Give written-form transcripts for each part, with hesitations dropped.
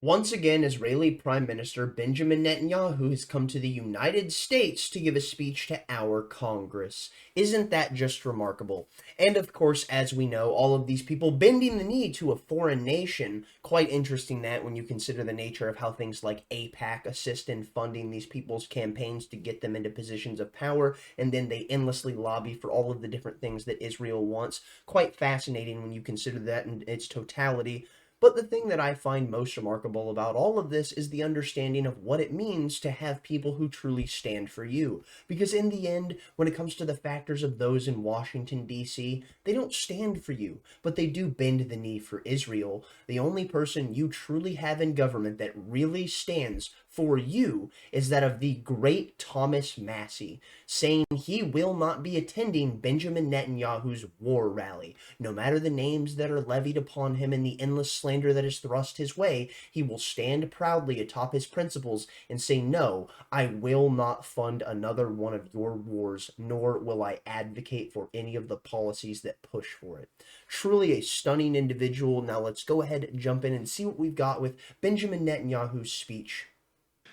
Once again, Israeli Prime Minister Benjamin Netanyahu has come to the United States to give a speech to our Congress. Isn't that just remarkable? And of course, as we know, all of these people bending the knee to a foreign nation. Quite interesting that when you consider the nature of how things like AIPAC assist in funding these people's campaigns to get them into positions of power, and then they endlessly lobby for all of the different things that Israel wants. Quite fascinating when you consider that in its totality. But the thing that I find most remarkable about all of this is the understanding of what it means to have people who truly stand for you. Because in the end, when it comes to the factors of those in Washington, D.C., they don't stand for you, but they do bend the knee for Israel. The only person you truly have in government that really stands for you is that of the great Thomas Massey, saying he will not be attending Benjamin Netanyahu's war rally. No matter the names that are levied upon him and the endless slander that is thrust his way, he will stand proudly atop his principles and say, no, I will not fund another one of your wars, nor will I advocate for any of the policies that push for it. Truly a stunning individual. Now let's go ahead and jump in and see what we've got with Benjamin Netanyahu's speech.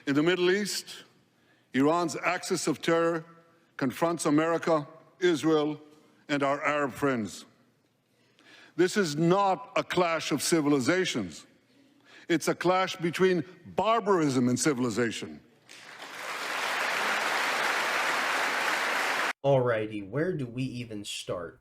In the Middle East, Iran's axis of terror confronts America, Israel, and our Arab friends. This is not a clash of civilizations. It's a clash between barbarism and civilization. Alrighty, where do we even start?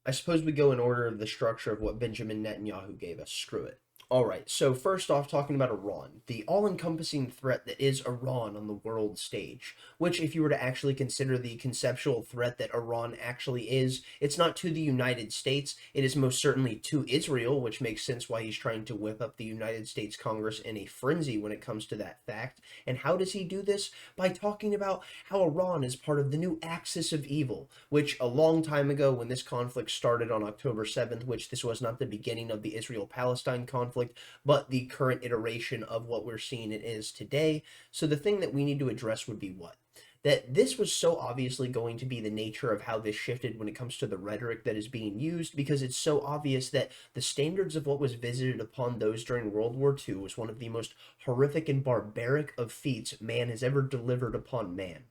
I suppose we go in order of the structure of what Benjamin Netanyahu gave us. Screw it. Alright, so first off, talking about Iran, the all-encompassing threat that is Iran on the world stage, which if you were to actually consider the conceptual threat that Iran actually is, it's not to the United States, it is most certainly to Israel, which makes sense why he's trying to whip up the United States Congress in a frenzy when it comes to that fact. And how does he do this? By talking about how Iran is part of the new axis of evil, which a long time ago when this conflict started on October 7th, which this was not the beginning of the Israel-Palestine conflict, but the current iteration of what we're seeing it is today. So the thing that we need to address would be what? That this was so obviously going to be the nature of how this shifted when it comes to the rhetoric that is being used, because it's so obvious that the standards of what was visited upon those during World War II was one of the most horrific and barbaric of feats man has ever delivered upon man.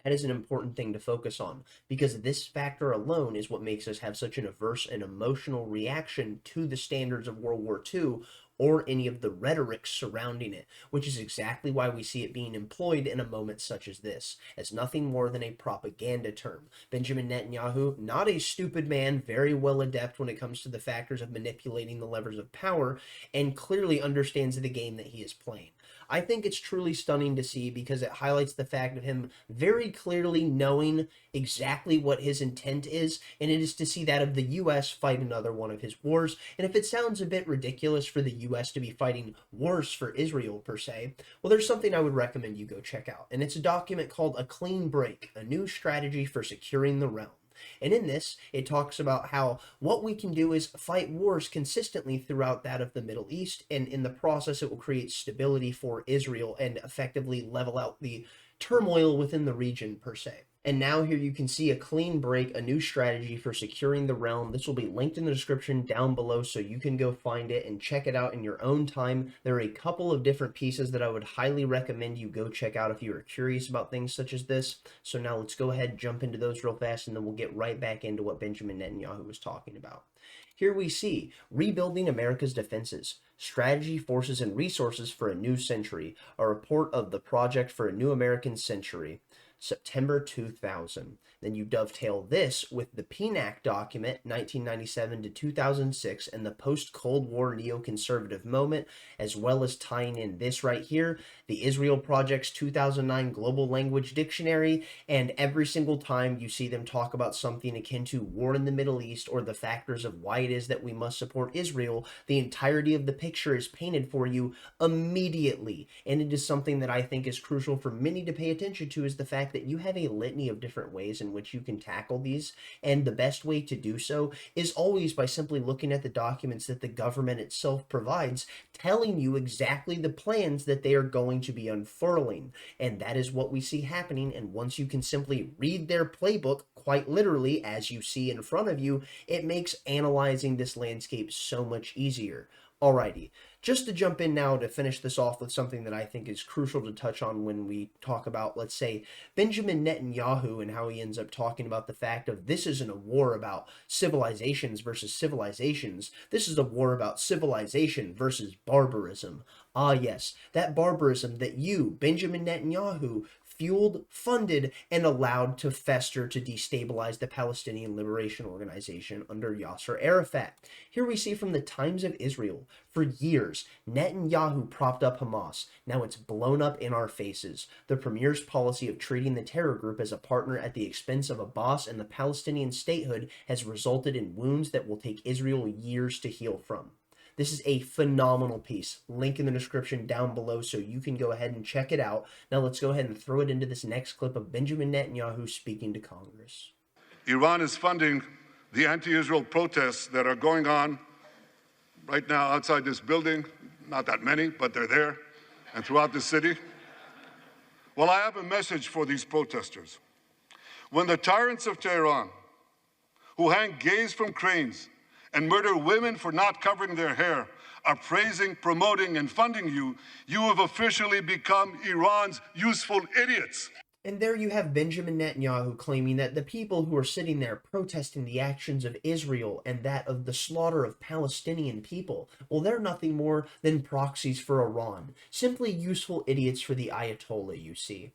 That is an important thing to focus on, because this factor alone is what makes us have such an averse and emotional reaction to the standards of World War II or any of the rhetoric surrounding it, which is exactly why we see it being employed in a moment such as this, as nothing more than a propaganda term. Benjamin Netanyahu, not a stupid man, very well adept when it comes to the factors of manipulating the levers of power, and clearly understands the game that he is playing. I think it's truly stunning to see because it highlights the fact of him very clearly knowing exactly what his intent is, and it is to see that of the U.S. fight another one of his wars. And if it sounds a bit ridiculous for the U.S. to be fighting wars for Israel per se, well, there's something I would recommend you go check out, and it's a document called A Clean Break, a new strategy for securing the realm. And in this, it talks about how what we can do is fight wars consistently throughout that of the Middle East, and in the process, it will create stability for Israel and effectively level out the turmoil within the region per se. And now here you can see A Clean Break, a new strategy for securing the realm. This will be linked in the description down below so you can go find it and check it out in your own time. There are a couple of different pieces that I would highly recommend you go check out if you are curious about things such as this. So now let's go ahead and jump into those real fast, and then we'll get right back into what Benjamin Netanyahu was talking about. Here we see Rebuilding America's Defenses, Strategy, Forces, and Resources for a New Century, a report of the Project for a New American Century, September 2000. Then you dovetail this with the PNAC document, 1997 to 2006, and the post-Cold War neoconservative moment, as well as tying in this right here, the Israel Project's 2009 Global Language Dictionary, and every single time you see them talk about something akin to war in the Middle East or the factors of why it is that we must support Israel, the entirety of the picture is painted for you immediately. And it is something that I think is crucial for many to pay attention to, is the fact that you have a litany of different ways in which you can tackle these, and the best way to do so is always by simply looking at the documents that the government itself provides, telling you exactly the plans that they are going to be unfurling. And that is what we see happening, and once you can simply read their playbook quite literally as you see in front of you, it makes analyzing this landscape so much easier. Alrighty, just to jump in now to finish this off with something that I think is crucial to touch on when we talk about, let's say, Benjamin Netanyahu and how he ends up talking about the fact of this isn't a war about civilizations versus civilizations. This is a war about civilization versus barbarism. Ah, yes, that barbarism that you, Benjamin Netanyahu, fueled, funded, and allowed to fester to destabilize the Palestinian Liberation Organization under Yasser Arafat. Here we see from the Times of Israel, for years, Netanyahu propped up Hamas. Now it's blown up in our faces. The premier's policy of treating the terror group as a partner at the expense of Abbas and the Palestinian statehood has resulted in wounds that will take Israel years to heal from. This is a phenomenal piece. Link in the description down below so you can go ahead and check it out. Now let's go ahead and throw it into this next clip of Benjamin Netanyahu speaking to Congress. Iran is funding the anti-Israel protests that are going on right now outside this building. Not that many, but they're there, and throughout the city. Well, I have a message for these protesters. When the tyrants of Tehran, who hang gays from cranes and murder women for not covering their hair, are praising, promoting, and funding you, you have officially become Iran's useful idiots. And there you have Benjamin Netanyahu claiming that the people who are sitting there protesting the actions of Israel and that of the slaughter of Palestinian people, well, they're nothing more than proxies for Iran. Simply useful idiots for the Ayatollah, you see.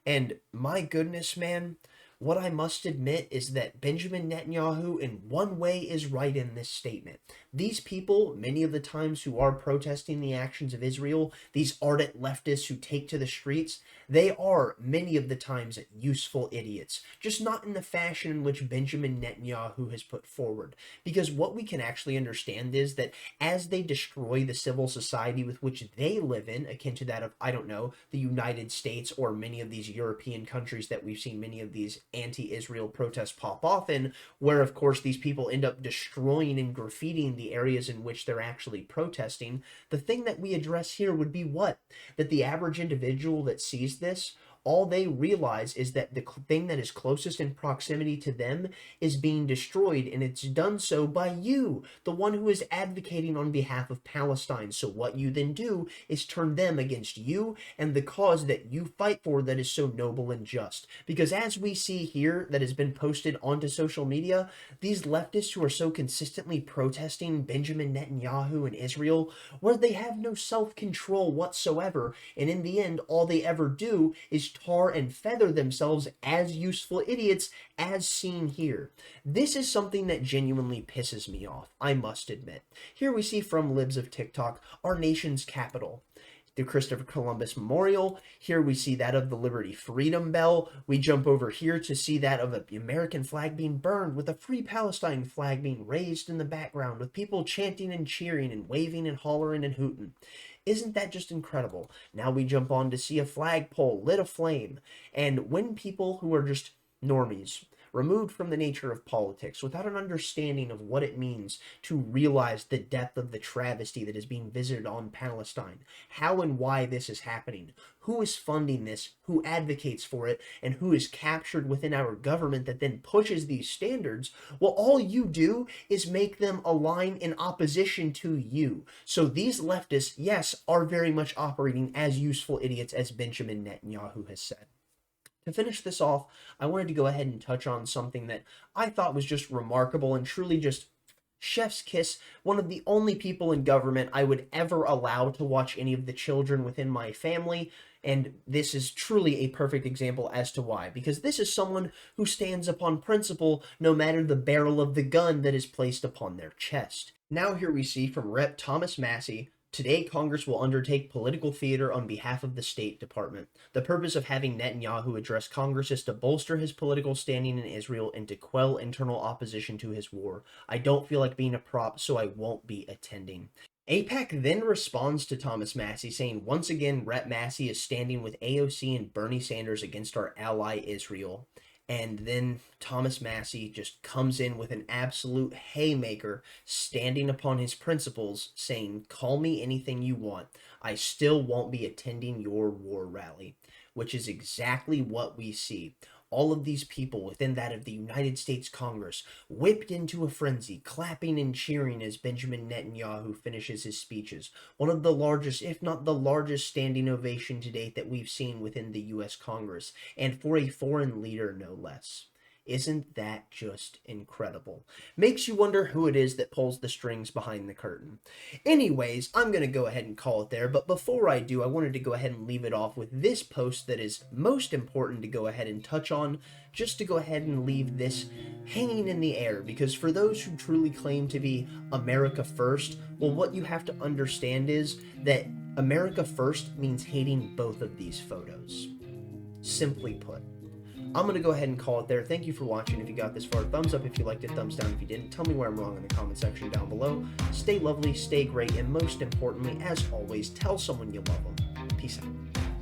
And my goodness, man, what I must admit is that Benjamin Netanyahu in one way is right in this statement. These people, many of the times who are protesting the actions of Israel, these ardent leftists who take to the streets, they are many of the times useful idiots, just not in the fashion in which Benjamin Netanyahu has put forward. Because what we can actually understand is that as they destroy the civil society with which they live in, akin to that of, I don't know, the United States or many of these European countries that we've seen many of these anti-Israel protests pop off in, where of course these people end up destroying and graffitiing the areas in which they're actually protesting, the thing that we address here would be what? That the average individual that sees this, all they realize is that the thing that is closest in proximity to them is being destroyed, and it's done so by you, the one who is advocating on behalf of Palestine. So what you then do is turn them against you and the cause that you fight for that is so noble and just. Because as we see here that has been posted onto social media, these leftists who are so consistently protesting Benjamin Netanyahu and Israel, where they have no self-control whatsoever, and in the end all they ever do is tar and feather themselves as useful idiots, as seen here. This is something that genuinely pisses me off, I must admit. Here we see from Libs of TikTok, our nation's capital, the Christopher Columbus Memorial. Here we see that of the Liberty Freedom Bell. We jump over here to see that of the American flag being burned with a Free Palestine flag being raised in the background with people chanting and cheering and waving and hollering and hooting. Isn't that just incredible? Now we jump on to see a flagpole lit aflame. And when people who are just normies, removed from the nature of politics, without an understanding of what it means to realize the depth of the travesty that is being visited on Palestine, how and why this is happening, who is funding this, who advocates for it, and who is captured within our government that then pushes these standards, well, all you do is make them align in opposition to you. So these leftists, yes, are very much operating as useful idiots, as Benjamin Netanyahu has said. To finish this off, I wanted to go ahead and touch on something that I thought was just remarkable and truly just chef's kiss. One of the only people in government I would ever allow to watch any of the children within my family, and this is truly a perfect example as to why. Because this is someone who stands upon principle no matter the barrel of the gun that is placed upon their chest. Now here we see from Rep. Thomas Massie, today, Congress will undertake political theater on behalf of the State Department. The purpose of having Netanyahu address Congress is to bolster his political standing in Israel and to quell internal opposition to his war. I don't feel like being a prop, so I won't be attending. AIPAC then responds to Thomas Massie, saying, once again, Rep. Massie is standing with AOC and Bernie Sanders against our ally Israel. And then Thomas Massie just comes in with an absolute haymaker, standing upon his principles, saying, call me anything you want. I still won't be attending your war rally, which is exactly what we see. all of these people within that of the United States Congress whipped into a frenzy, clapping and cheering as Benjamin Netanyahu finishes his speeches. One of the largest, if not the largest, standing ovation to date that we've seen within the U.S. Congress, and for a foreign leader no less. Isn't that just incredible? Makes you wonder who it is that pulls the strings behind the curtain. Anyways, I'm going to go ahead and call it there, but before I do, I wanted to go ahead and leave it off with this post that is most important to go ahead and touch on, just to go ahead and leave this hanging in the air, because for those who truly claim to be America first, well, what you have to understand is that America first means hating both of these photos. Simply put. I'm going to go ahead and call it there. Thank you for watching. If you got this far, thumbs up if you liked it, thumbs down if you didn't. Tell me where I'm wrong in the comment section down below. Stay lovely, stay great, and most importantly, as always, tell someone you love them. Peace out.